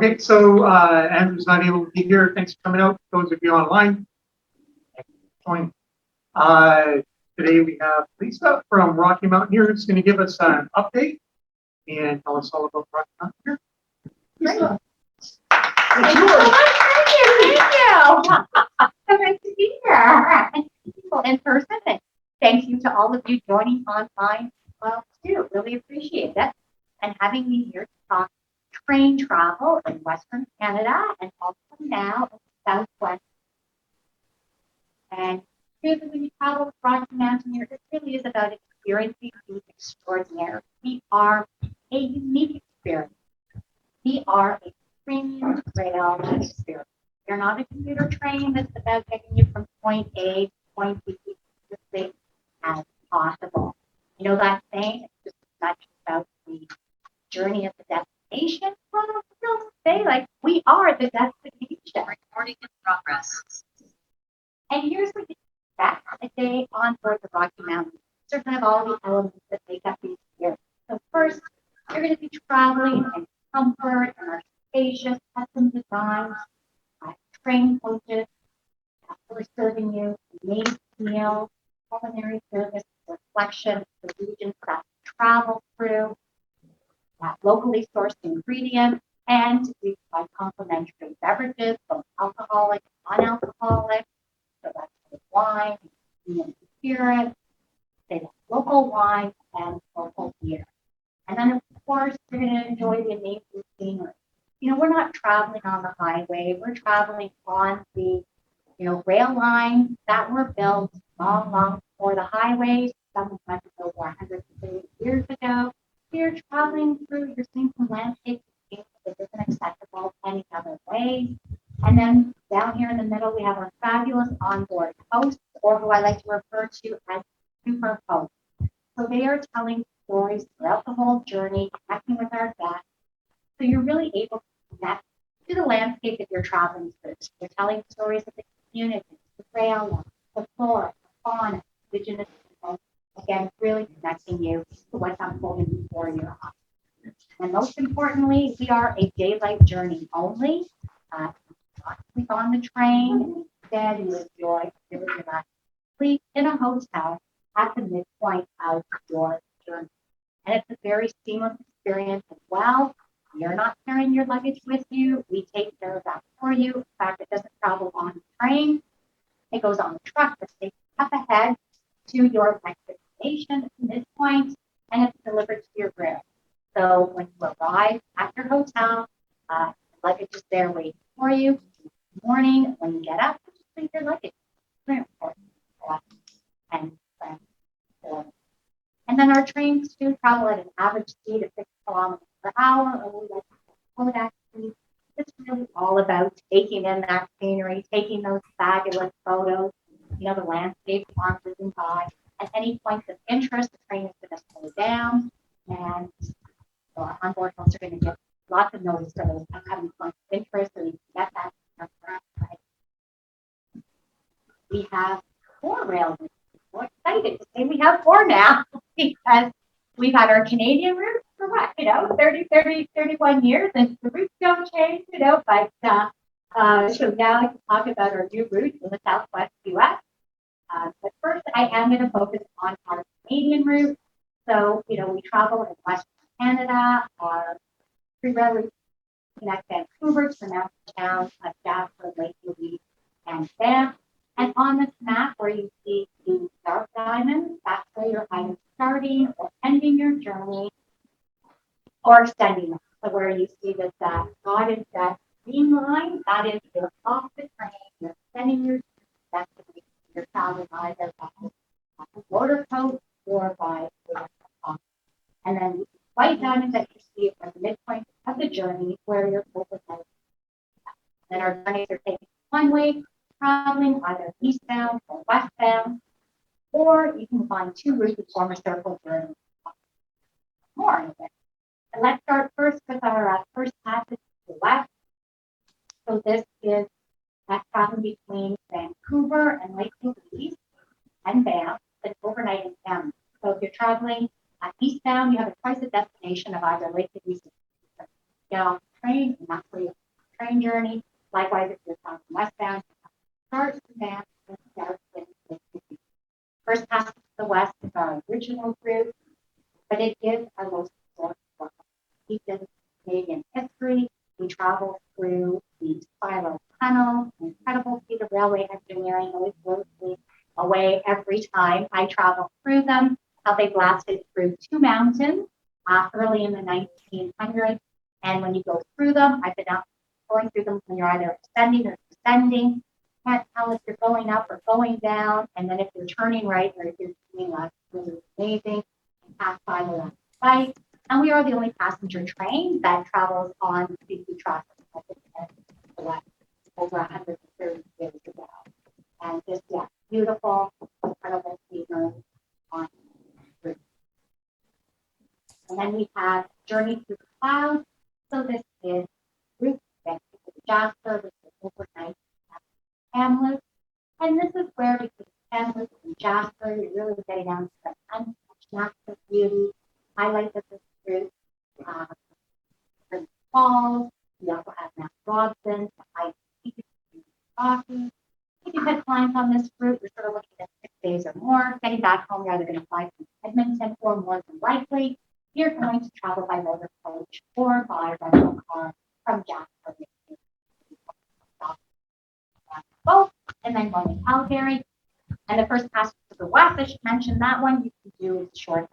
Okay, so Andrew's not able to be here. Thanks for coming out. Those of you online, join. Today we have Lisa from Rocky Mountaineer who's going to give us an update and tell us all about Rocky Mountaineer. Lisa. Thank you so much. Thank you. So nice to be here. And people in person. And thank you to all of you joining online too. Really appreciate it. And having me here to talk train travel in Western Canada and also now in the Southwest. And really, when you travel with Rocky Mountaineer, it really is about experiencing these extraordinary. We are a unique experience. We are a premium trail experience. You're not a commuter train that's about getting you from point A to point B as quickly as possible. You know that saying? It's just as much about the journey of the destination. Well, don't say like we are the destination. Recording in progress. And here's what you expect a day on board the Rocky Mountains. These are kind of all the elements that make up the experience. So first, you're going to be traveling in comfort and our spacious, custom designed train coaches. We're serving you a native meal, culinary service, reflection of the regions that travel through, locally sourced ingredients, and we provide complimentary beverages, both alcoholic and non-alcoholic. So that's wine, spirits, local wine, and local beer. And then, of course, you're going to enjoy the amazing scenery. You know, we're not traveling on the highway. We're traveling on the, rail lines that were built long before the highways. Some went over 130 years ago. You're traveling through, you're seeing some landscapes that isn't accessible any other way. And then down here in the middle, we have our fabulous onboard hosts, or who I like to refer to as super hosts. So they are telling stories throughout the whole journey, connecting with our guests. So you're really able to connect to the landscape that you're traveling through. So you're telling stories of the community, the rail line, the flora, the fauna, indigenous people. Again, really connecting you to what's unfolding before your eyes. And most importantly, we are a daylight journey only. Sleep on the train. Instead, you enjoy really relaxed sleep in a hotel at the midpoint of your journey. And it's a very seamless experience as well. You're not carrying your luggage with you. We take care of that for you. In fact, it doesn't travel on the train. It goes on the truck that takes up ahead to your next destination at the midpoint, and it's delivered to your room. So when you arrive at your hotel, the luggage is there waiting for you. In the morning, when you get up, you just leave your luggage. Very important. And then our trains do travel at an average speed of 6 kilometers per hour, or we like to call Kodak speed. It's really all about taking in that scenery, taking those fabulous photos, the landscape moving by. At any points of interest, the train is going to slow down, and our onboard hosts are going to give lots of notice for those upcoming points of interest, so you can get that. We have 4 rail routes. We're excited to say we have 4 now because we've had our Canadian route for 31 years, and the routes don't change, but so now I can talk about our new routes in the Southwest U.S. But first, I am going to focus on our Canadian route. So, we travel in Western Canada. Our three railroads connect Vancouver to the mountain towns of Jasper, Lake Louise, and Banff. And on this map where you see the dark diamonds, that's where you're either starting or ending your journey or extending it. So where you see this dotted green line, that is you're off the train, you're extending your destination. You're traveling either by motor coach or by water. And then the white diamonds that you see are the midpoint of the journey where you're overhead. Then our journeys are taking one way, traveling either eastbound or westbound, or you can find 2 routes that form a circle journey. More of it. And let's start first with our first passage to the west. So this is traveling between Vancouver and Lake Louise and Banff, an overnight encounter. So if you're traveling eastbound, you have a choice of destination of either Lake Louise. train, and that's where you train journey. Likewise, if you're from westbound, start to advance and start with first pass to the west is our original route, but it is our most historic one. Deep in Canadian history, we travel through the Spiral Tunnel, an incredible feat of railway engineering, always blows me away every time I travel through them. How they blasted through two mountains early in the 1900s. And when you go through them, I've been out going through them when you're either ascending or descending. Can't tell if you're going up or going down. And then if you're turning right or if you're doing left, really amazing. And pass by the last site. And we are the only passenger train that travels on BC traffic. Over 130 years ago. And just, yeah, beautiful, incredible scenery on the route. And then we have Journey Through the Clouds. So this is route that to Jasper, which is overnight Hamlet. And this is where between Hamlet and Jasper, you're really getting down to the untouched natural beauty. Highlights of this route, falls. We also have Mount Robson, the high peak of Rocky. If you've had clients on this route, you're sort of looking at 6 days or more. Getting back home, you're either going to fly from Edmonton or more than likely, you're going to travel by motor coach or by rental car from Jasper. Both, and then going to Calgary. And the first pass to the west, I should mention that one, you can do is short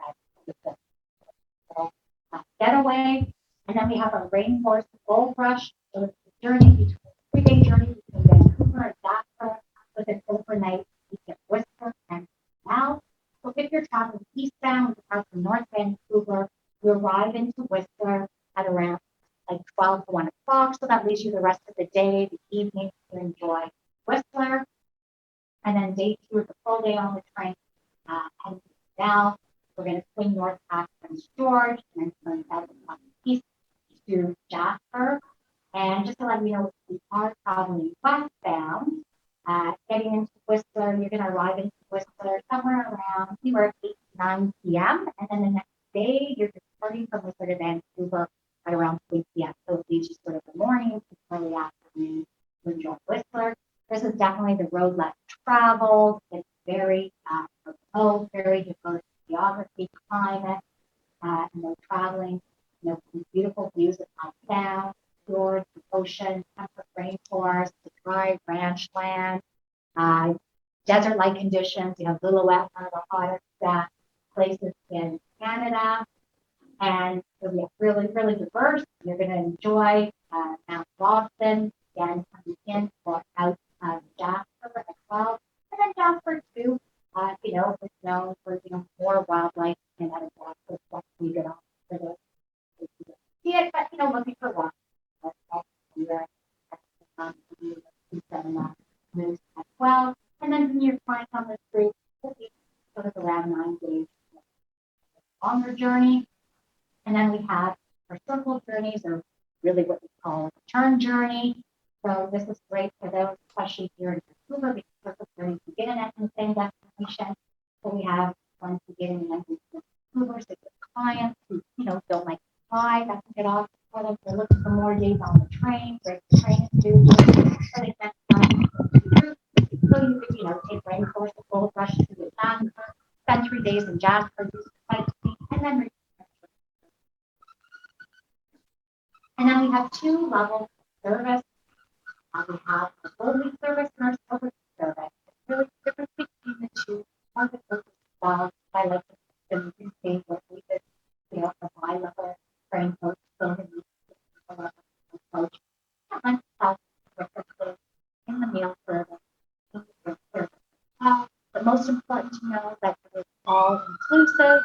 getaway. And then we have a rainforest gold rush. So it's a journey between 3-day journey between Vancouver and Jasper with an overnight weekend Whistler and now. So if you're traveling eastbound out from North Vancouver, you arrive into Whistler at around like 12 to 1 o'clock. So that leaves you the rest of the day, the evening to enjoy Whistler. And then day 2 is a full day on the train. And now we're going to swing north past Prince George and then turn south east to Jasper. And just to let you know, we are traveling westbound, getting into Whistler, you're going to arrive into Whistler somewhere around anywhere 8 to 9 p.m. And then the next day, you're departing from Whistler to Vancouver at around 3 p.m. So it leaves you sort of the morning to early afternoon to enjoy Whistler. This is definitely the road less traveled. It's very remote, very diverse geography, climate, and no traveling, beautiful views of Mount Sound, fjords, the ocean, temperate rainforest, the dry ranch land, desert-like conditions. Lillooet, one of the hottest places in Canada, and it'll be really, really diverse. You're going to enjoy Mount Robson, again, coming in or out of Jasper as well, and then Jasper too. It's known for more wildlife and other Jasper stuff we get off for the see it, but looking for one. Moose as well. And then when you're flying on this route, it'll be sort of around 9 days longer journey. And then we have our circle journeys, or really what we call a return journey. So this is great for those, especially here in Vancouver, because circle journeys begin at the same destination. So we have ones beginning and ending in Vancouver, so the clients who don't like to fly, that can get off. They're looking for more days on the train, great train to do. So they can so you could, take rainforest, gold rush to the Jasper, spend 3 days in Jasper, do some sightseeing, and then return. And then we have 2 levels of service. We have a gold leaf service and our silver service. It's really the difference between the 2. One of the service I like the things what we did, a high level train coach, silver leaf level coach, and then self in the meal service. But most important to know is that it's all inclusive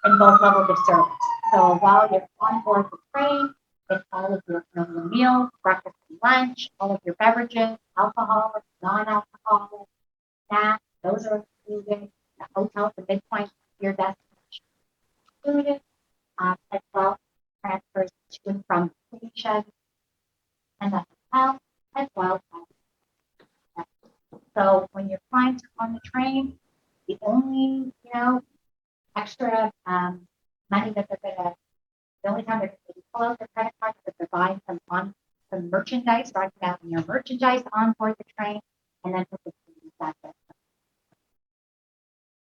in both levels of service. So while you're on board the train, it's all of your meals, breakfast and lunch, all of your beverages, alcoholic, non-alcoholic, snacks, those are included. The hotel, the midpoint of your destination included, as well transfers to and from the station and the hotel, as well. So when you're flying on the train, the only, extra money that they're the only time they're going to pull out their credit card because they're buying some merchandise, writing down your merchandise on board the train, and then put the food that's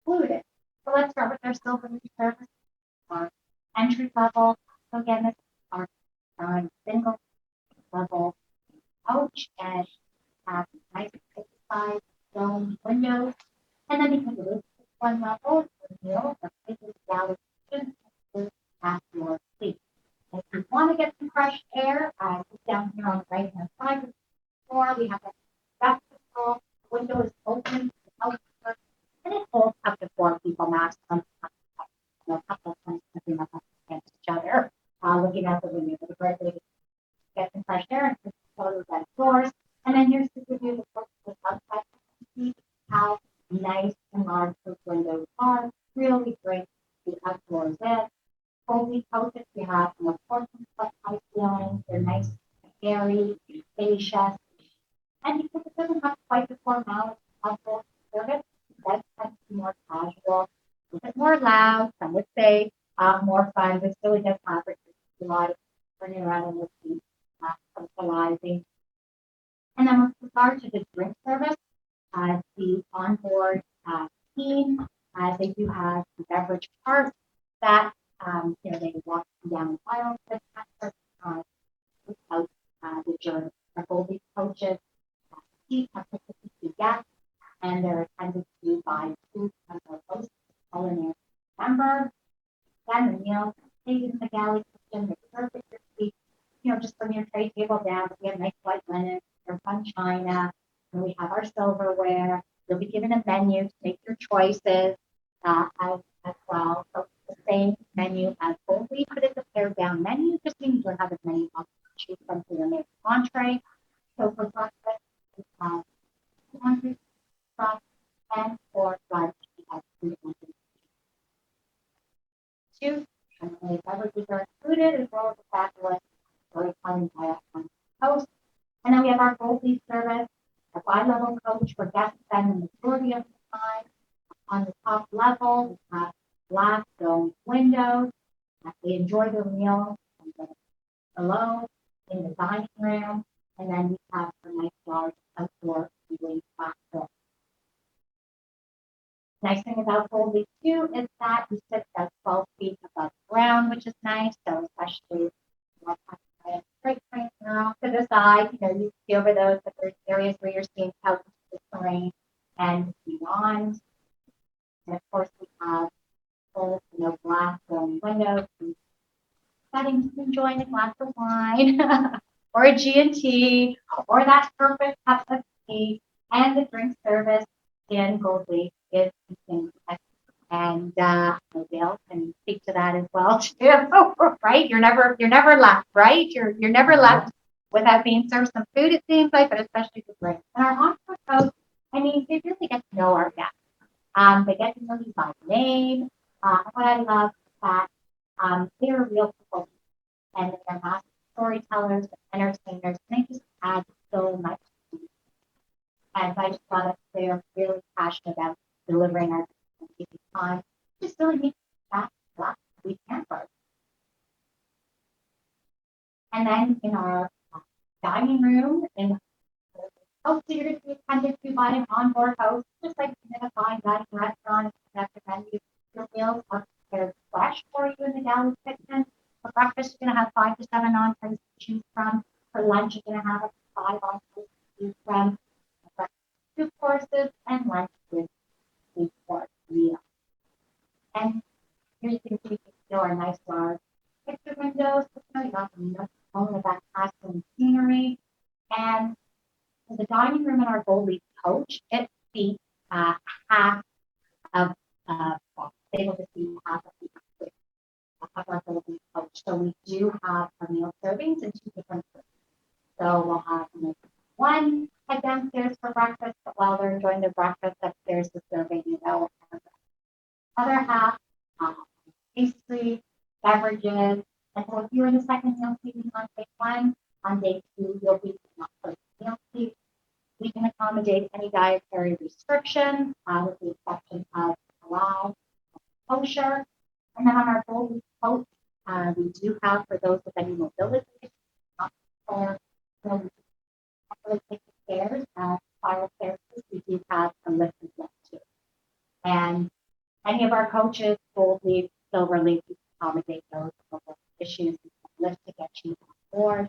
included. So let's start with our silver service, our entry level. So again, this is our single level coach, and have nice size dome windows. And then because it is one level, the meal, the places galley kitchen is at your seat. If you want to get some fresh air, just down here on the right hand side of the floor, we have a basketball window is open to the outdoors, and it holds up to 4 people maximum. A couple of times looking up against each other, looking out the window. But a great way to get some fresh air and close that doors. And then here's to give you the look of the outside. See how nice and large those windows are. Really great the outdoors in. Only coaches we have from a 14-foot high ceiling. They're nice, airy, spacious. And because it doesn't have quite the formality of outdoor service, it does tend to be more casual, a bit more loud, some would say more fun, but still it does have a lot of turning around on the feet, socializing. And then with regard to the drink service, the onboard team, they do have the beverage cart that they walk down the aisle without the journey. Our Goldie coaches each have 52 guests, and they're attended to by 2 of our hosts, culinary member. Then the meals are stayed in the galley kitchen, they're served at your seat. Just bring your tray table down. We have nice white linen, they're fun china, and we have our silverware. You'll be given a menu to make your choices as well. So the same menu as Goldie, but it's a pared down menu. Just means you'll have as many options to choose from for your main entree. So for breakfast, we have 200 sauce, and for lunch, we have 300. Two, and the beverages are included as well as the fabulous story time by us on host. And then we have our Goldie service, a bi-level coach where guests spend the majority of the time. On the top level, we have glass dome windows. They enjoy their meals below in the dining room, and then we have a nice large outdoor viewing platform. Nice thing about Goldie too is that you sit about 12 feet above ground, which is nice. So especially great trains are off to the side, you see over those, but there's areas where you're seeing out the terrain and beyond. And of course, we have full, glass windows, settings to enjoying a glass of wine or a G&T or that perfect cup of tea, and the drink service in Goldie is continuous. And Dale can speak to that as well too, right? You're never left, right? You're never left without being served some food, it seems like, but especially the drinks. And our encore coach, they really get to know our guests. They get to know you by name. What I love is that they're real people, and they're master storytellers, entertainers, and they just add so much. And I just thought that they are really passionate about delivering our time. Just really make that we can first. And then in our dining room, so you're going to be attended to by an onboard host, just like in a fine dining restaurant. Your meals are prepared fresh for you in the galley kitchen. For breakfast, you're going to have 5 to 7 entrees to choose from. For lunch, you're going to have 5 entrees to choose from. 2 courses, and lunch with 3-course meal. And here you can see our nice large picture windows. You got all of that classroom scenery. And the dining room in our Goldie coach, it seats half of able to see half of our Goldie coach. So we do have our meal servings in 2 different groups. So we'll have one head downstairs for breakfast, but while they're enjoying their breakfast upstairs, the serving, other half pastry, beverages, and so if you're in the second meal seating on day 1, on day 2 you'll be in the meal seat. We can accommodate any dietary restrictions, with the exception of halal, kosher. And then on our Goldie coach, we we do have for those with any mobility, or really take the stairs, spiral staircases, we do have a lift as well too. And any of our coaches will leave silver leaf to accommodate those issues, lift to get you on board.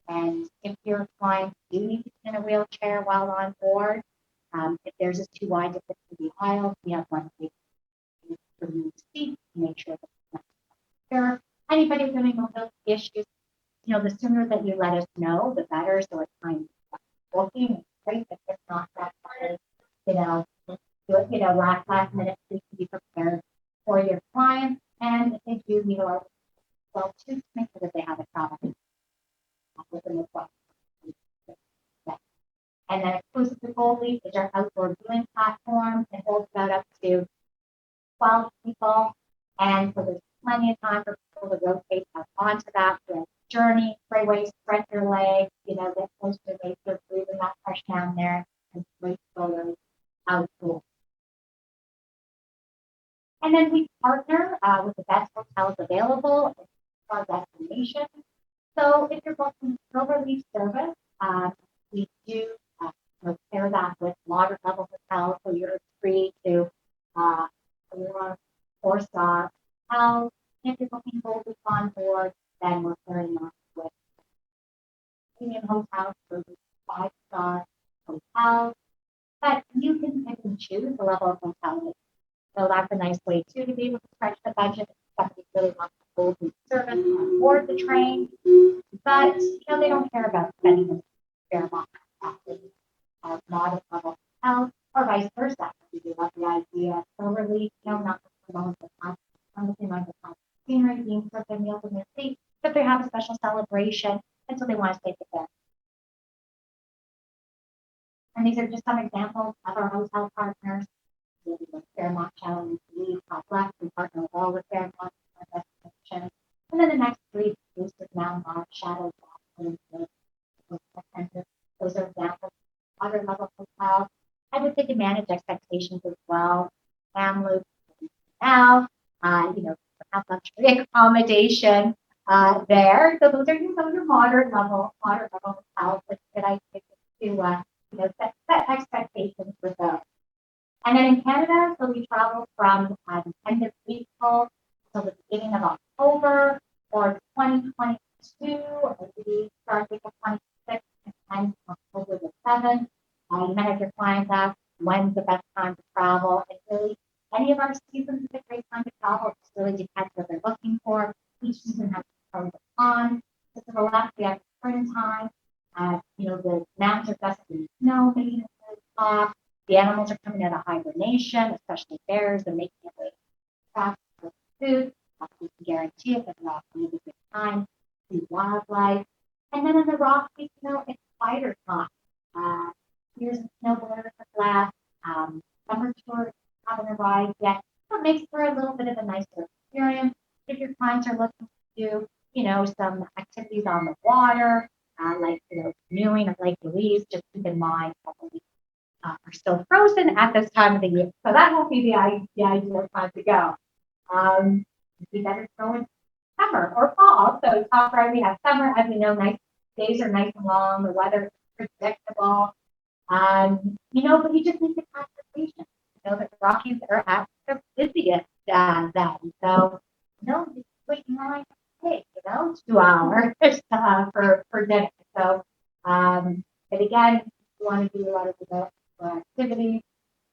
And if your clients do need to sit in a wheelchair while on board, if theirs is too wide to fit through the aisle, we have one for you to see to make sure that it's not secure. Anybody with any mobility issues, the sooner that you let us know, the better. So it's time booking. It's great if it's not that hard, do it, last minute so you can be prepared for your clients. And if they do, well, to make sure that they have a travel within the 12. And then exclusive to Gold Leaf is our outdoor viewing platform. It holds about up to 12 people. And so there's plenty of time for people to rotate up onto that journey, freeway, spread your legs, get close to nature, breathing that fresh down there, and great photos outdoors. And then we partner with the best hotels available in our destination. So if you're booking Silver Leaf service, we do pair that with moderate level hotels, so you're free to 4-star hotels. If you're booking Gold Leaf on board, then we're pairing up with premium hotels, so 5-star hotels. But you can pick and choose the level of hotel. So that's a nice way too to be able to stretch the budget. Somebody really wants a Gold Leaf service on board the train, but they don't care about spending a fair amount of modest level hotels, or vice versa. We do love the idea of Silver Leaf, not alone with something like the scenery, being served their meals in their seat, but they have a special celebration, and so they want to take it there. And these are just some examples of our hotel partners. Fairmont Challenge, top left, we partner with all with Fairmont destination. And then the next three, Boosted Mountain, Shadow, those are examples. Water level hotel. I would say to manage expectations as well. Family now, have luxury accommodation there. So those are moderate level hotels that I think to set expectations with those. And then in Canada, so we travel from the end of April till the beginning of October, or 2022, or we start with the 26th and end October the 7th. You manage your clients ask when's the best time to travel. And really, any of our seasons is a great time to travel. It really depends what they're looking for. Each season has pros and cons. So to the left, we have springtime. The mountains are dusty and snow, making it really soft. The animals are coming out of hibernation, especially bears, and making it way to track for food. We can guarantee it that they're off really good time, see wildlife. And then in the Rockies, it's quieter time. Here's a snowboarder at last. Summer tours haven't arrived yet. So it makes for a little bit of a nicer experience. If your clients are looking to do, some activities on the water, like, canoeing at Lake Louise, just keep in mind that we are still frozen at this time of the year. So that won't be the ideal time to go. We better go in summer or fall. So top right, we have summer. As we know, nice days are nice and long. The weather is predictable. But you just need to have patience. That the Rockies are at their busiest then. So, just wait in line to take, 2 hours for dinner. So, but again, you want to do a lot of activities.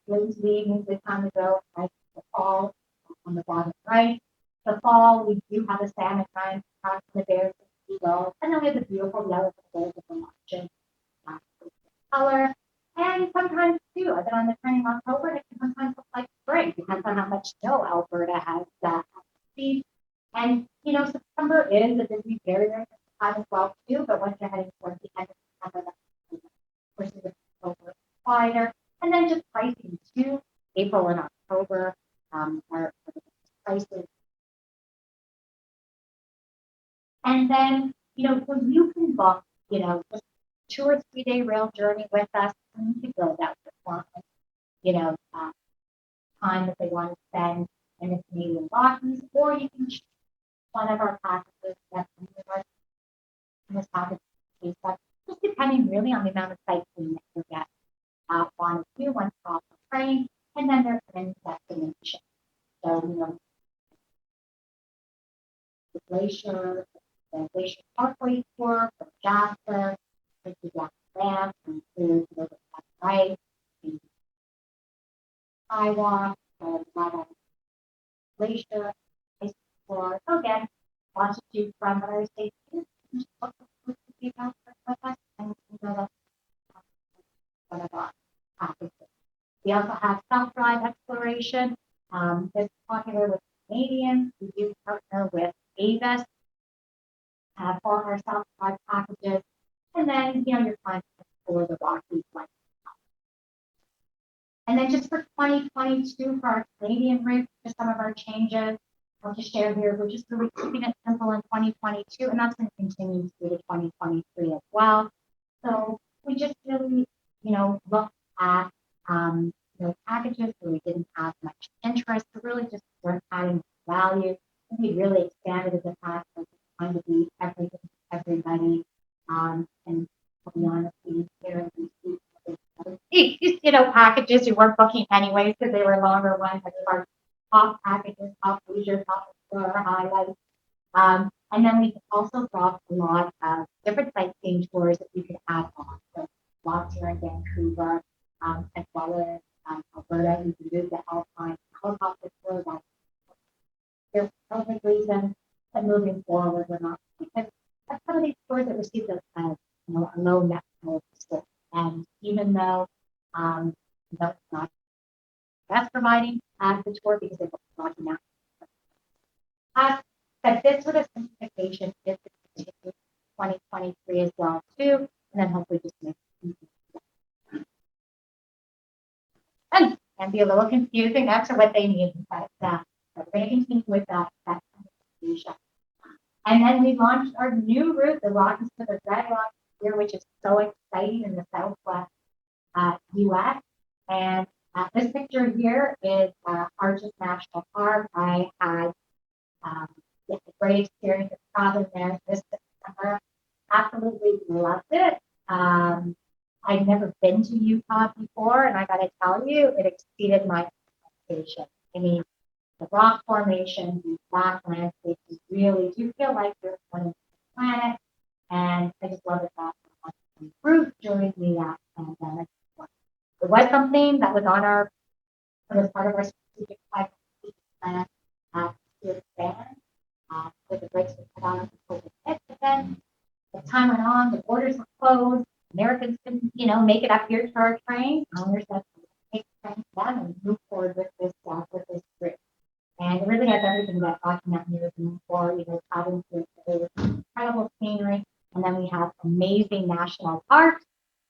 Ladies leave is the time to go. Right, the fall on the bottom right. The fall, we do have a salmon time across the bears and seagulls, and then we have the beautiful yellow birds of the margin color. And sometimes too, I've been on the train in October, it can sometimes look like spring, depends on how much snow Alberta has speed. And September is a busy very time as well too, but once you're heading towards the end of September, that's the October quieter. And then just pricing too, April and October are the prices. And then, so you can book, just 2 or 3 day rail journey with us, and you can build out your client, time that they want to spend in the Canadian Rockies, or you can choose one of our packages that this package is just depending really on the amount of sightseeing that you get. One, two, one stop for train, and then their end destination. So, the glacier parkway tour from Jasper, to the Dam, includes the right, the sidewalk, the Mount Glacier, ice tour. So again, lots to choose from, but I would say just look at the about with us and that's one of our packages. We also have self-drive exploration. This is popular with Canadians. We do partner with Avis for our self-drive packages. And then, your time for the Rockies. And then just for 2022, for our Canadian route, just some of our changes I'll just share here. We're just really keeping it simple in 2022, and that's going to continue through to 2023 as well. So we just really, look at, packages where we didn't have much interest, but really just weren't adding value. And we really expanded in the past, like trying to be everything to everybody. And to be honest, we here these packages you weren't booking anyways because they were longer ones, like our top packages, top leisure, top explorer highlights. And then we also brought a lot of different sightseeing tours that we could add on. So lots here in Vancouver, as well as Alberta. You can do the Alpine helicopter tour. There's probably reason that moving forward we're not, because some of these tours that receive a low net score. And even though it's not best providing the tour because they're Rocky Mountain. But this sort of simplification is to continue 2023 as well too, and then hopefully just make it easy. And be a little confusing. That's what they need, but we're going to continue with that simplification. And then we launched our new route, the Rockies to the Red Rocks here, which is so exciting in the Southwest U.S. And this picture here is Arches National Park. I had a great experience of traveling there this September. Absolutely loved it. I'd never been to Utah before, and I got to tell you, it exceeded my expectations. I mean, the rock formation, the black landscape, you really do feel like you're on the planet. And I just love it that improved during the pandemic. It was something that was was part of our strategic plan to expand. With the breaks we put on the COVID hit, but then as time went on, the borders were closed. Americans couldn't, make it up here to our train. Owners had to take the train down and move forward with this group. And it really has everything that Rocky Mountain is known for, having to incredible scenery. And then we have amazing national parks.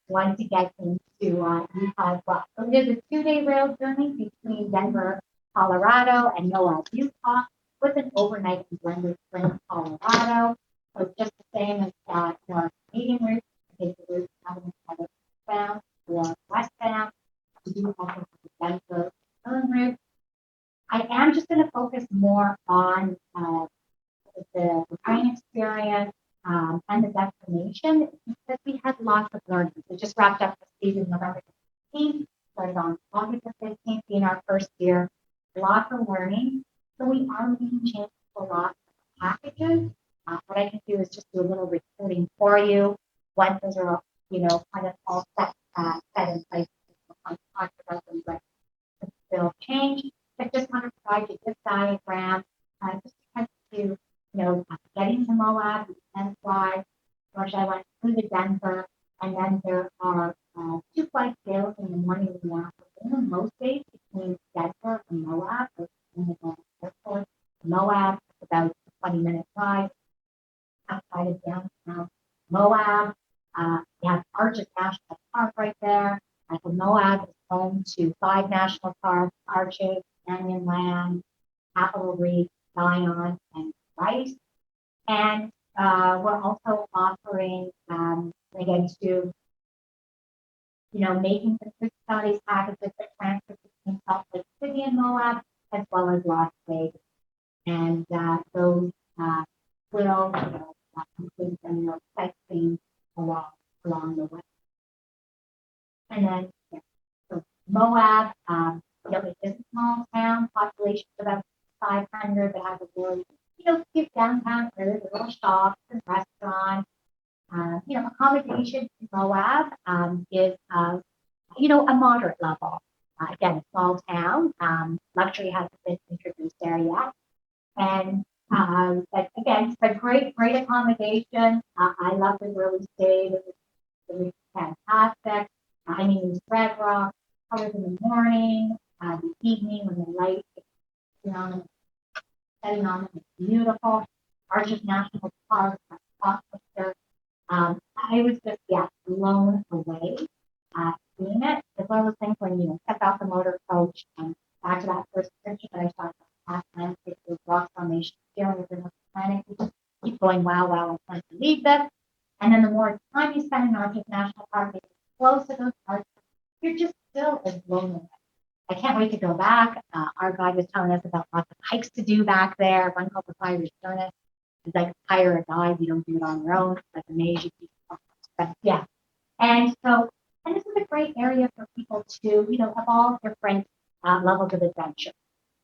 One to get into Utah as well. So we did a 2-day rail journey between Denver, Colorado, and Moab, Utah, with an overnight in Blended Springs, Colorado. So it's just the same as our Canadian route. Take the route southbound or westbound. We do also have the Denver route. I am just going to focus more on the train experience and the destination because we had lots of learning. We just wrapped up the season November 15th, started on August 15th, being our first year. Lots of learning. So we are making changes to a lot of packages. What I can do is just do a little recording for you. Once those are, kind of all set in place, we'll talk about them, but they'll change. But just want to provide you this diagram, just to getting to Moab, and fly. Which I went through the Denver, and then there are 2 flight sales in the morning and the afternoon. Most days between Denver and Moab, or in the airport. Moab is about a 20-minute drive outside of downtown Moab. We have Arches National Park right there. So Moab is home to 5 national parks: Arches, Canyonland, Capitol Reef, Zion, and Rice. And we're also offering, again, to, making some of these packages that transfer between Salt Lake City and Moab, as well as Las Vegas. And those will, complete some, sightseeing along the way. And then, so Moab, it's a small town, population of about 500, but has a really, cute downtown area, with little shops and restaurants. Accommodation in Moab is, a moderate level. Again, a small town. Luxury hasn't been introduced there yet. And but again, it's a great accommodation. I love the where we stayed. It was fantastic. It's red rock, colors in the morning, the evening when the light is setting on them. It's beautiful. Arches National Park, I was just, blown away seeing it. It's one of those things when you step out the motor coach and back to that first picture that I saw last time, it was rock formation, feeling within the planet. You just keep going, wow, I want to leave this. And then the more time you spend in Arches National Park, it's close to those parks, you're just still as blown away. I can't wait to go back. Our guide was telling us about lots of hikes to do back there. One called the Fire's Furnace. It's like hire a guide. You don't do it on your own. It's like amazing. But yeah. And this is a great area for people to, of all different levels of adventure.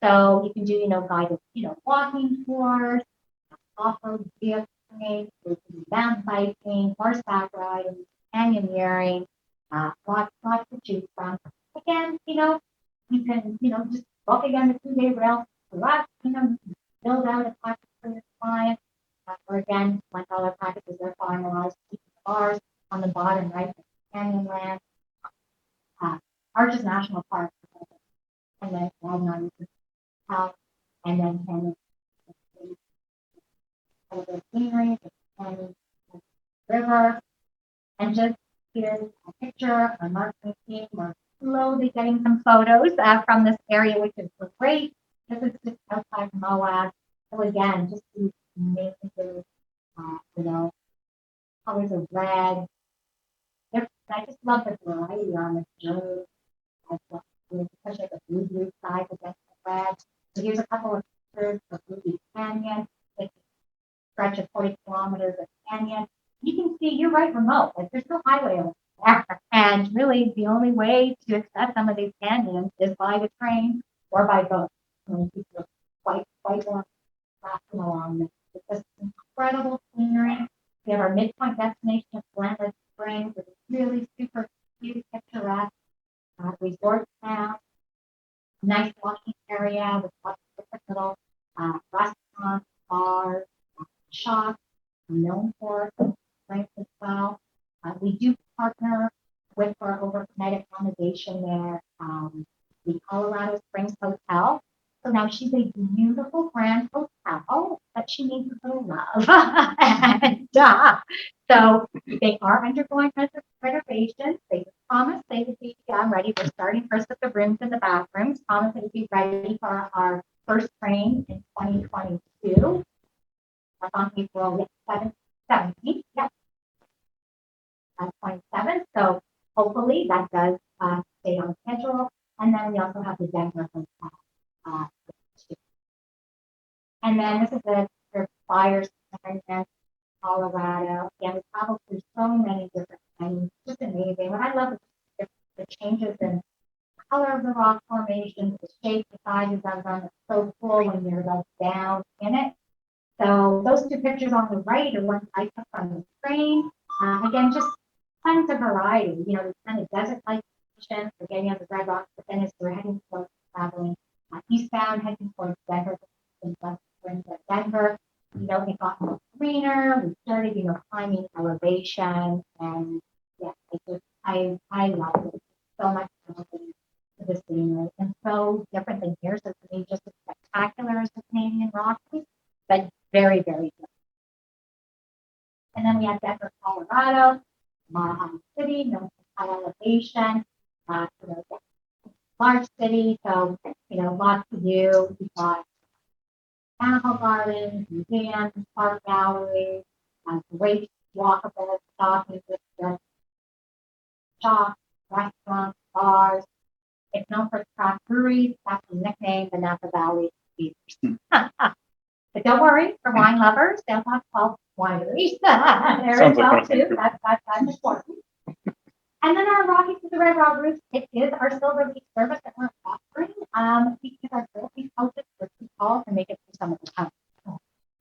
So you can do, guided, walking tours, off-road vehicling, mountain biking, horseback riding, canyoneering, lots to choose from. Again, you can, just book again the 2-day rail, relax, build out a package for your client. Or again, $1 packages are finalized, keep the bars on the bottom right, Canyonland, Arches National Park, and then Wilderness House, and then Canyon scenery, the Canyon River, and just here's a picture of our marketing team. We're slowly getting some photos from this area, which is great. This is just outside Moab. So again, just these amazing, colors of red. I just love the variety on this journey. Especially like the blue side against the red. So here's a couple of pictures of Blue Canyon. It's a stretch of 40 kilometers of canyon. You can see you're right remote. Like there's no highway over there. And really the only way to access some of these canyons is by the train or by boat. People are quite long along this. It's just incredible scenery. We have our midpoint destination of GLENWOOD Springs, which is really super cute, picturesque resort town. Nice walking area with lots of different little restaurants, bars, shops, known for strength as well. We do partner with our overnight accommodation there, the Colorado Springs Hotel. So now she's a beautiful grand hotel that she needs a little love. And so they are undergoing renovations. They promised they would be ready. We're starting first with the rooms and the bathrooms. Promised they would be ready for our first train in 2022. That's on April 17th. Yep. 27th. So hopefully that does stay on schedule. And then we also have the Denver hotel. And then this is the fires in Colorado. Again, we traveled through so many different things. Just amazing. What I love is the changes in color of the rock formations, the shape, the sizes of them. It's so cool when you're like down in it. So those two pictures on the right are ones I took from the train. Again, just tons of variety. This kind of desert-like conditions. We're getting on the red rocks, but then as we're heading towards traveling eastbound, heading towards Denver, Denver, it got more greener. We started, climbing elevation, and yeah, I love it so much. To the scenery and so different than here. So to me, just as spectacular as the Canadian Rockies, but very, very good. And then we have Denver, Colorado, city, high elevation, large city, so lots to do. We've got botanical gardens, museums, art galleries, great walkable shopping districts, shops, restaurants, bars. It's known for its craft breweries. That's the nickname, the Napa Valley Beavers. But don't worry, for wine lovers, they'll have 12 wineries there as Sounds like well one too. That's important. And then our Rockies with the Red Rock Roots, it is our silver leaf service that we're offering. Because our gold leaf houses were too tall to make it through some of the time.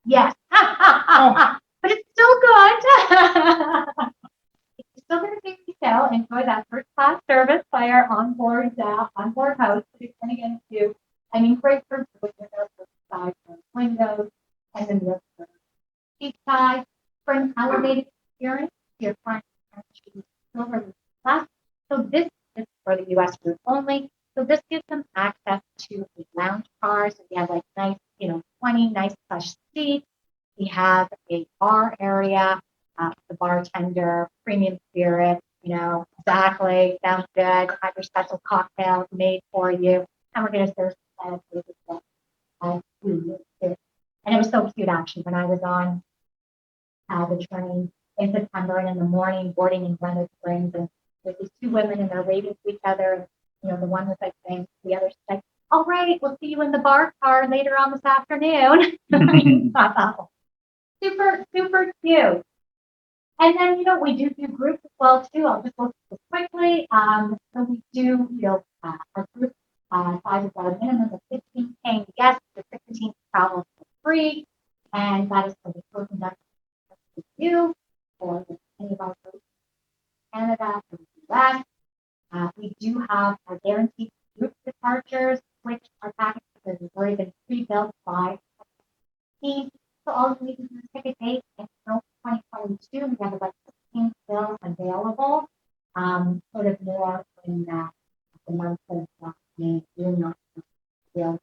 Yes. But it's still good. It's still going to make you still enjoy that first class service by our onboard host. You're going to get into, great for side windows and then the each side for an elevated experience. Your front silver leaf plus. So this is for the U.S. group only. So this gives them access to a lounge car. So we have like nice, 20 nice plush seats. We have a bar area, the bartender, premium spirit, exactly, sounds good. Have your special cocktails made for you. And we're going to serve food. And it was so cute actually when I was on the train in September and in the morning boarding in Glenwood Springs, and there's these two women and they're waving to each other. And, the one was like saying to the other, she's like, all right, we'll see you in the bar car later on this afternoon. Super, super cute. And then, we do groups as well too. I'll just go through this quickly. So we do, our group size is at a minimum of 15 paying guests, the 16 travel for free. And that is for the tour conductor with you or with any of our groups in Canada or the US. We do have our guaranteed group departures, which our package has already been pre-built by the. So all you need to do is pick a date in 2022. We have about 16 still available, sort of more in the month of May, June, in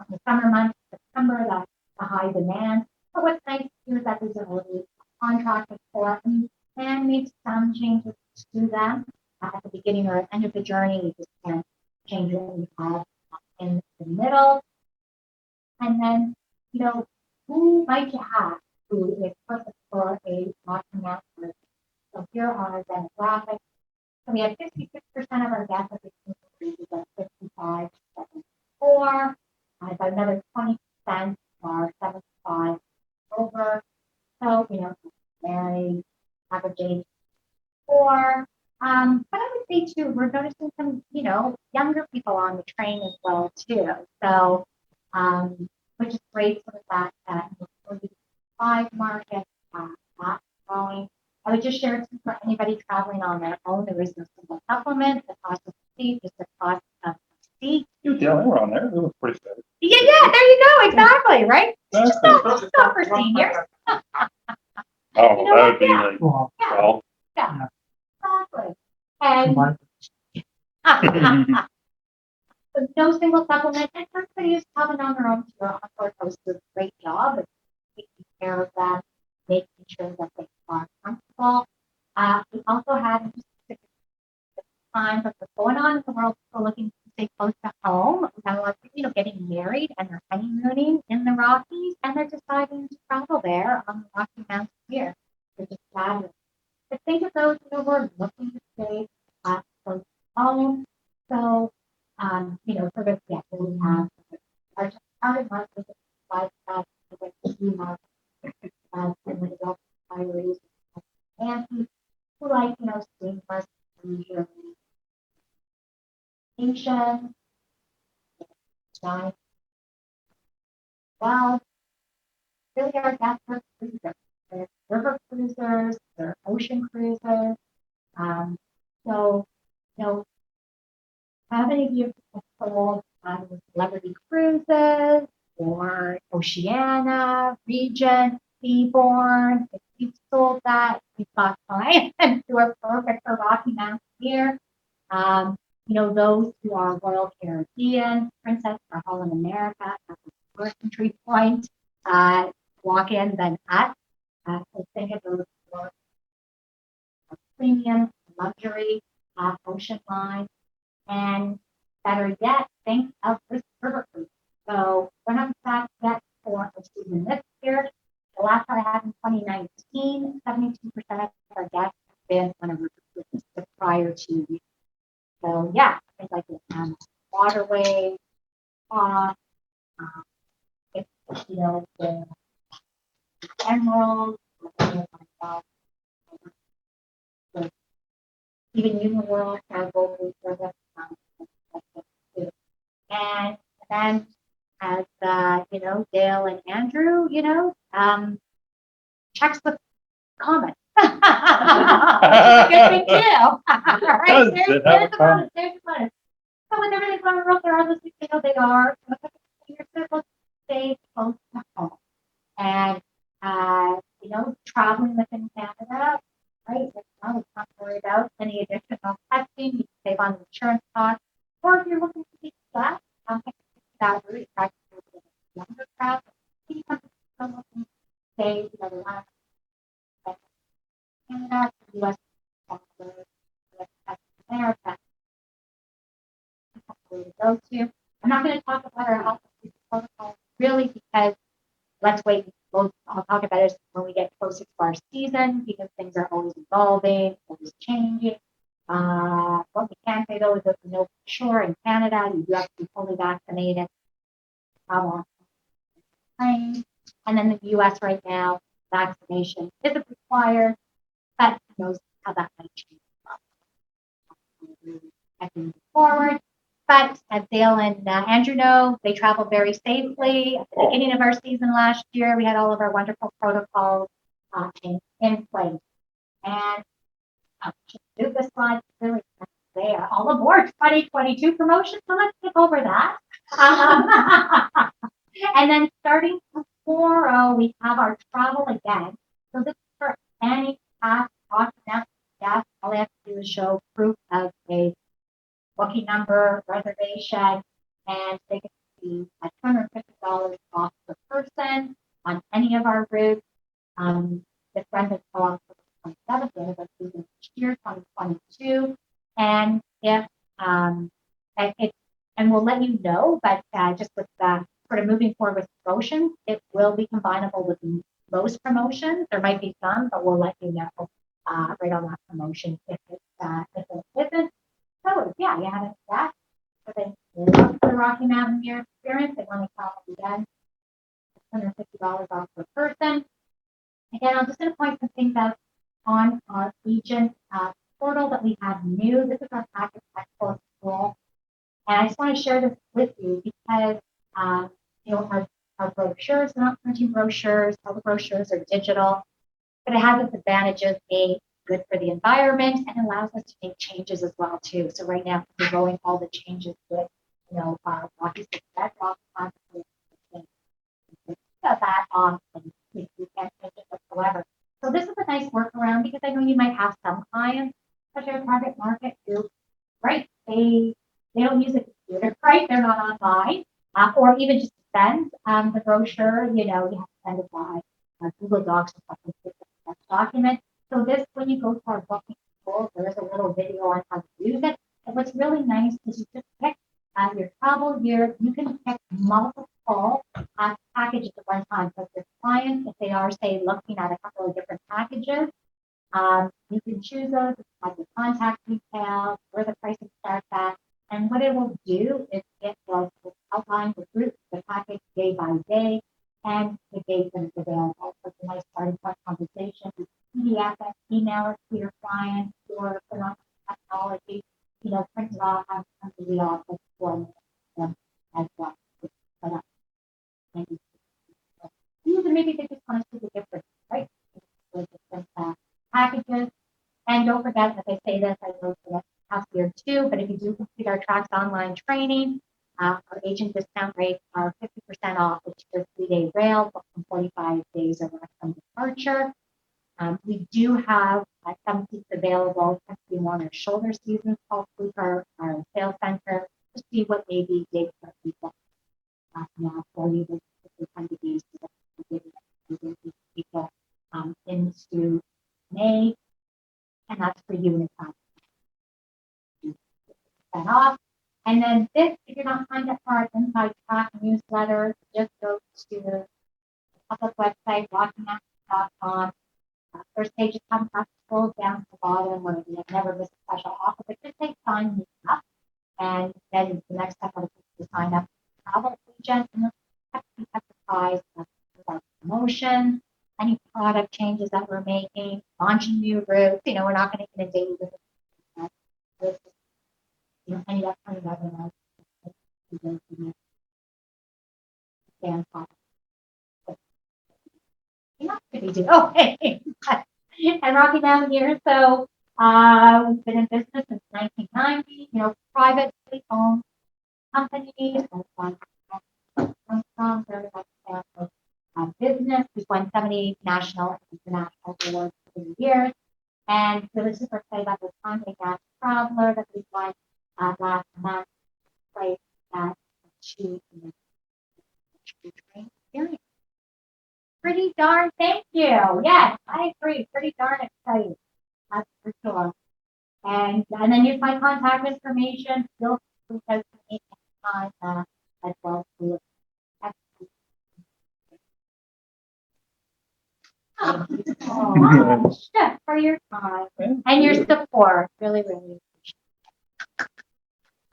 the summer months, September, that's the high demand. But what's nice too is that there's already contracted for, and you can make some changes to them at the beginning or end of the journey. You just can't change what we have in the middle. And then, who might you have who is perfect for a Rocky Mountain group? So here are our demographics. So we have 56% of our guests at the group at 55 to 74. About another 20% are 75 over. So, married, average age 4. But I would say too, we're noticing some, younger people on the train as well too. So, which is great for the fact that the 5 market not growing. I would just share it for anybody traveling on their own. There is no single supplement. The cost of the seat is the cost of the seat. You dealing we're on there. It was pretty good. Yeah, there you go. Exactly, right? It's just not for seniors. Oh, that would be like, Well, well, Yeah, exactly. And so no single supplement, and everybody is coming on their own tour. Our host does a great job of taking care of them, making sure that they are comfortable. We also have time of what's going on in the world. People looking to stay close to home. We have a lot of people getting married and they're honeymooning in the Rockies, and they're deciding to travel there on the Rocky Mountains here, which is fabulous. But think of those who are looking to stay close to home. So, sort of, we have our target market is 5,000 market, and the adult retirees and who like, seamless leisure vacation, dining well. Really our guests are cruisers. They're river cruisers, they're ocean cruisers. So, how many of you have sold Celebrity Cruises or Oceania, Regent, Seabourn? If you've sold that, you've got clients who are perfect for Rocky Mountain here. Those who are Royal Caribbean, Princess or Holland America, at the first entry point, walk in, then up. So think of those for premium, luxury, ocean line. And better yet, think of this river cruise. So we're not back yet for a season this year. The last one I had in 2019, 72% of our guests have been on a river cruise prior to you. So things like the waterways, if the Emerald, even Uniworld, our local service. And then as, Dale and Andrew, checks with comments. Good thing too. Right? Does There's it have a the comment? bonus, there's the bonus. So when everything's going wrong, there are those things, they are. Your circle stay close to home. And, traveling within Canada, right? Let's not worry about any additional testing. You can save on the insurance costs. Or if you're looking to be flat, that route, that's younger crowd. You can say, the last Canada, US, America, to go to. I'm not going to talk about our health protocol really because let's wait. I'll talk about it when we get closer to our season because things are always evolving, always changing. What we can say though is that we know for sure in Canada you do have to be fully vaccinated. And then the US right now, vaccination isn't required, but who knows how that might change. Moving forward. But as Dale and Andrew know, they travel very safely. At the beginning of our season last year, we had all of our wonderful protocols in place. And just do this slide really there. All aboard 2022 promotion. So let's skip over that. And then starting tomorrow, we have our travel again. So this is for any past document. Yes, all they have to do is show proof of a booking number, reservation, and they can see $250 off per person on any of our routes. The friend is on the 27th, the anniversary of this year, 2022. And if and we'll let you know, but just with sort of moving forward with promotions, it will be combinable with most promotions. There might be some, but we'll let you know right on that promotion if it isn't. So yeah, you have that. So they love the Rocky Mountaineer experience. They want to travel again. $150 off per person. Again, I'm just going to point some things out on our agent portal that we have new. This is our package textbook tool. And I just want to share this with you because, our brochures, we're not printing brochures. All the brochures are digital. But it has its advantages, good for the environment and allows us to make changes as well too. So right now we're going all the changes with, Rocky Success, that on and we can't change it whatsoever. So this is a nice workaround because I know you might have some clients, especially our target market who, right, they don't use a computer, right? They're not online, or even just send the brochure, you have to send it by Google Docs or something, document. So this, when you go to our booking tool, there is a little video on how to use it. And what's really nice is you just pick your travel year. You can pick multiple packages at one time. So your clients, if they are, say, looking at a couple of different packages, you can choose those, have your contact details, where the pricing starts at. And what it will do is it will outline the route, the package day by day, and the dates that it's available. So it's a nice starting point conversation. PDF, email it to your client, or put on technology, print it off, have it come to the office for them as well. Maybe they just want to see the difference, right? With different packages. And don't forget, as I say this, I know for the past year too, but if you do complete our Tracks online training, our agent discount rates are 50% off, which is a 3-day rail from 45 days or less from departure. We do have some seats available to on our shoulder seasons called through our sales center to see what maybe dates for people now for you to come to these people into May, and that's for you in the that off. And then this, if you're not signed up for our Inside Track newsletter, just go to the public website, rockymountain.com. First page is come up, scroll down to the bottom where we have never missed a special offer, but just say sign me up. And then the next step is to sign up for travel agent and have to be advertised with our promotion. any product changes that we're making, launching new routes. We're not going to inundate you with any upcoming webinars. Stand on. Oh, hey. And Rocky Mountaineer. So we've been in business since 1990. Privately owned companies. Business. We've won 70 national and international awards over the years. And really super excited about this Conte Gas Traveler that we won last month. Place that achieved experience. Pretty darn, thank you. Yes, I agree. Pretty darn excited. That's for sure. And then use my contact information. Feel free to make time as well. Thank you so much for your time and your support. Really, really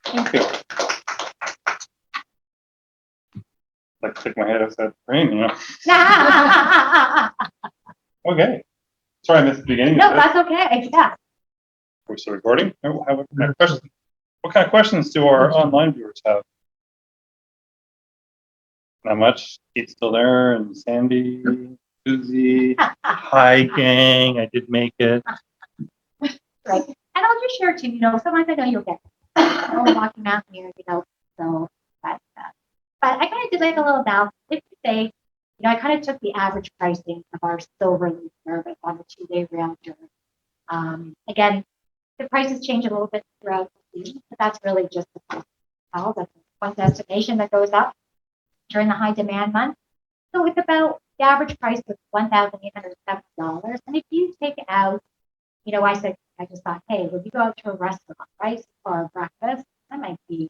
Thank you. Like to stick my head outside the frame, Okay. Sorry, I missed the beginning. No, that's okay. Yeah. We're still recording. What kind of questions do our online viewers have? Not much. Keith's still there, and Sandy, Susie. Hi, gang. I did make it. Right. And I'll just share too, sometimes I know you'll get Rocky Mountaineer, so but I kind of did like a little balance. If you say, I kind of took the average pricing of our silver leaf service on the 2-day rail journey. Again, the prices change a little bit throughout the season, but that's really just the that's one destination that goes up during the high demand month. So it's about the average price was $1,870. And if you take it out, I just thought, hey, would you go out to a restaurant, right, for breakfast? That might be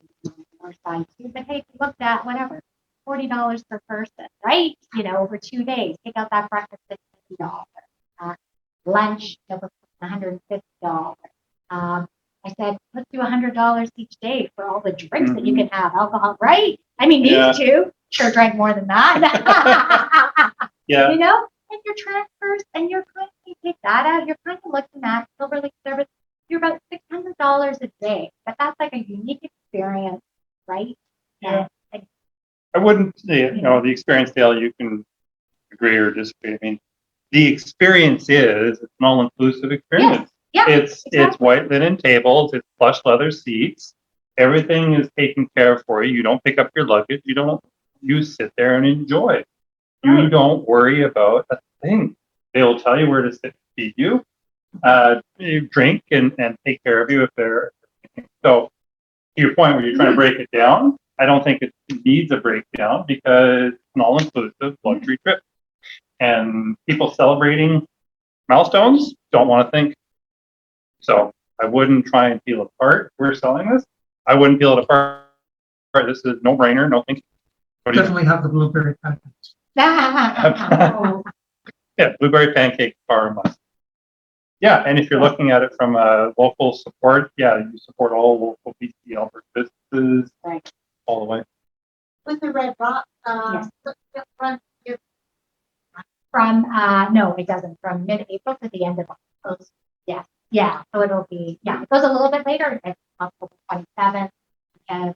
more side too, but hey, if you looked at whatever, $40 per person, right? Over 2 days, take out that breakfast at $50. Lunch over $150. I said, let's do $100 each day for all the drinks that you can have, alcohol, right? I mean, these two sure drank more than that. Yeah. And your transfers, and you're kind of, you take that out, you're kind of looking at silver leaf service, you're about $600 a day, but that's like a unique experience, right? Yeah. I wouldn't say, the experience, Dale, you can agree or disagree. I mean, the experience is, it's an all-inclusive experience. Yeah, it's white linen tables, it's plush leather seats, everything is taken care of for you. You don't pick up your luggage, you sit there and enjoy. You don't worry about a thing. They will tell you where to sit and feed you, drink and take care of you if they're. So to your point where you're trying to break it down, I don't think it needs a breakdown because it's an all-inclusive luxury trip. And people celebrating milestones don't want to think. So I wouldn't try and peel it apart. We're selling this. I wouldn't peel it apart. This is no brainer, no thinking. Definitely have the blueberry pancakes. Yeah, blueberry pancake are a must. Yeah, and if you're looking at it from a local support, you support all local BC Alberta businesses, right, all the way. With the red rock, from no, it doesn't. From mid-April to the end of August. Yeah. So it'll be it goes a little bit later. It's October 27th, and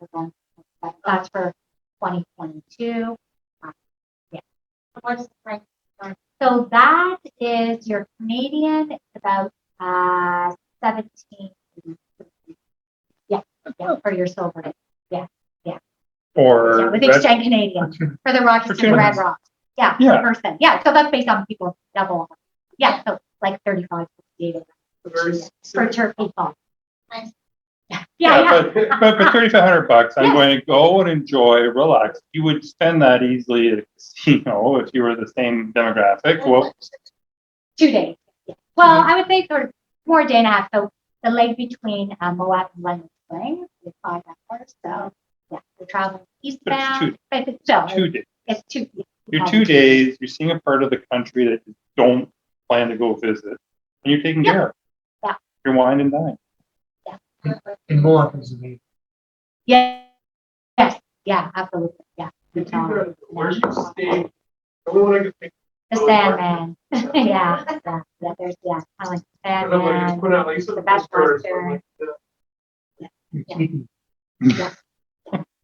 that's for 2022. what's the price? So that is your Canadian. It's about 17. For your silver. Or with exchange Canadian for the Rockies and the Red Rocks. Per person. So that's based on people double. So like 35 for turkey pop. Nice. But for $3,500, I'm going to go and enjoy, relax. You would spend that easily at a casino if you were the same demographic. Well, 2 days. Well, I would say sort of more a day and a half. So the lake between Moab and London Springs is 5 hours. So we're traveling eastbound. But it's 2 days. It's 2 days. You're 2 days. You're seeing a part of the country that you don't plan to go visit, and you're taking care of. You're wine and dine. In Moab is amazing. Yes, absolutely. Where you stay, the only one I can think The Sandman. Yeah, there's, kind of like the Sandman, the Best Western.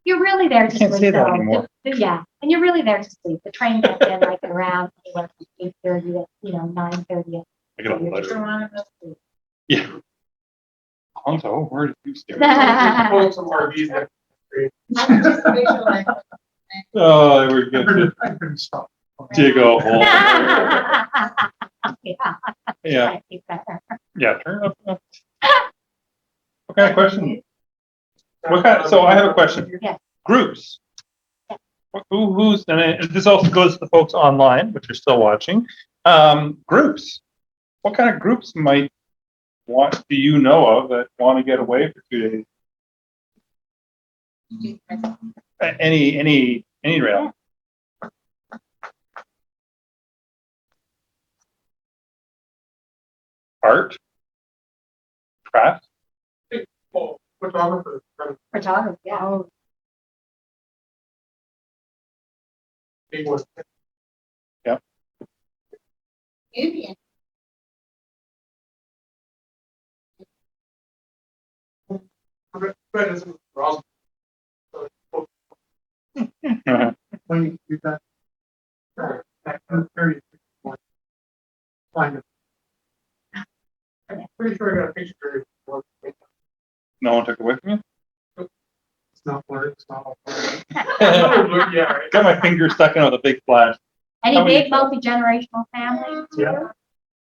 You're really there to Can't sleep say that though. anymore. Yeah, and you're really there to sleep. The train gets in like around anywhere from 8:30 to, 9:30. I got a You're letter. trying to sleep. Yeah. Alonso, where did you stay? Pull some RVs that. Oh, they were good. I couldn't stop. Dig a hole. Yeah. Yeah, I think better. yeah, turn it up. What kind of question? So I have a question. Yes. Groups. Who's, and this also goes to the folks online, which are still watching. Groups. What kind of groups do you know of that want to get away for 2 days? Any rail. Art, craft, Photographer. Photography, yeah. Oh. Big one. Indian. When you do that. That very find it. I'm pretty sure I got a picture. no one took away from you? It's not blurred, it's not all blurred. Yeah, right. Got my finger stuck in with a big flash. Any How many- big multi-generational families? Yeah.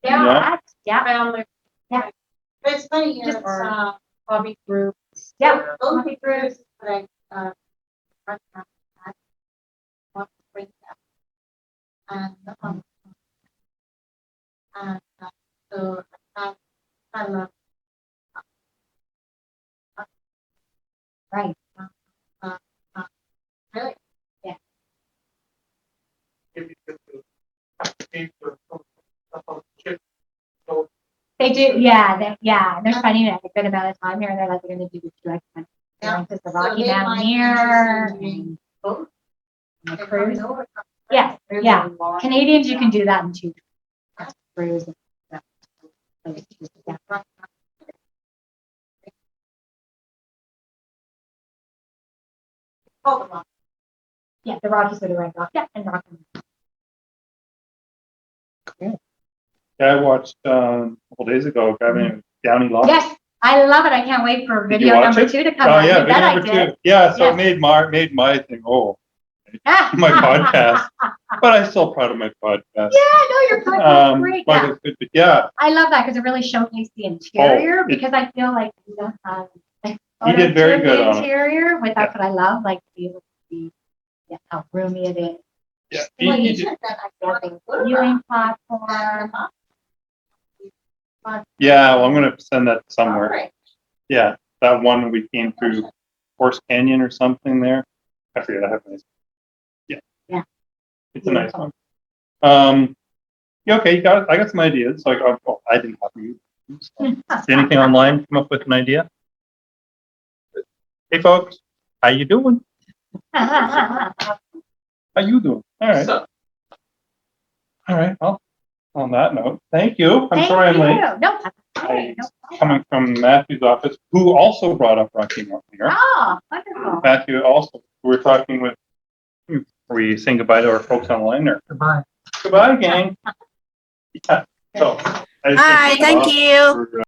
Yeah. Family. Yeah. But it's funny, Just- it's, hobby groups. Yeah. Hobby groups, like, restaurant, want to bring them. And, so, I love, Right. really, They do, yeah, and they're spending a good amount of time here, and they're like, they're gonna do the two extra. Yeah. Like, the So Rocky they might be Mountaineer interested in doing and both. the They're cruise. coming over. Yeah, yeah. Canadians, you can do that in two. Cruise. and stuff. Yeah. Hold them on. Yeah, the Rockies are the right rock. Yeah, and Rocky. Yeah, I watched a couple days ago a guy named Downey Lock. Yes, I love it. I can't wait for Did you video watch number it? 2 to come Oh out. yeah, You video bet I number did. 2. Yeah, so Yeah. it made my thing. Oh, my podcast. But I'm still proud of my podcast. Yeah, no, your podcast is great. Yeah. But yeah, I love that because it really showcased the interior it- because I feel like we don't have like, He did very photos of good the on it. interior, but that's what I love, like to be able to see how roomy it is. yeah. Well, He you did- took that Yeah, iconic the photograph. viewing platform. yeah, well, I'm gonna send that somewhere. Alright. Yeah, that one we came through Horse Canyon or something there. I forget. I have nice. Yeah. Yeah. It's a nice one. Yeah, okay, you got it. I got some ideas. Like, oh, I didn't have you. Did anything online come up with an idea? Hey, folks, how you doing? How you doing? All right. All right. Well, on that note, thank you. I'm sorry I'm late. No, that's okay. No problem. Coming from Matthew's office, who also brought up Rocky Mountaineer. Oh, wonderful. Matthew also, we're talking with, we saying goodbye to our folks online there. Goodbye. Goodbye, gang. Yeah, so. Hi, thank you. For,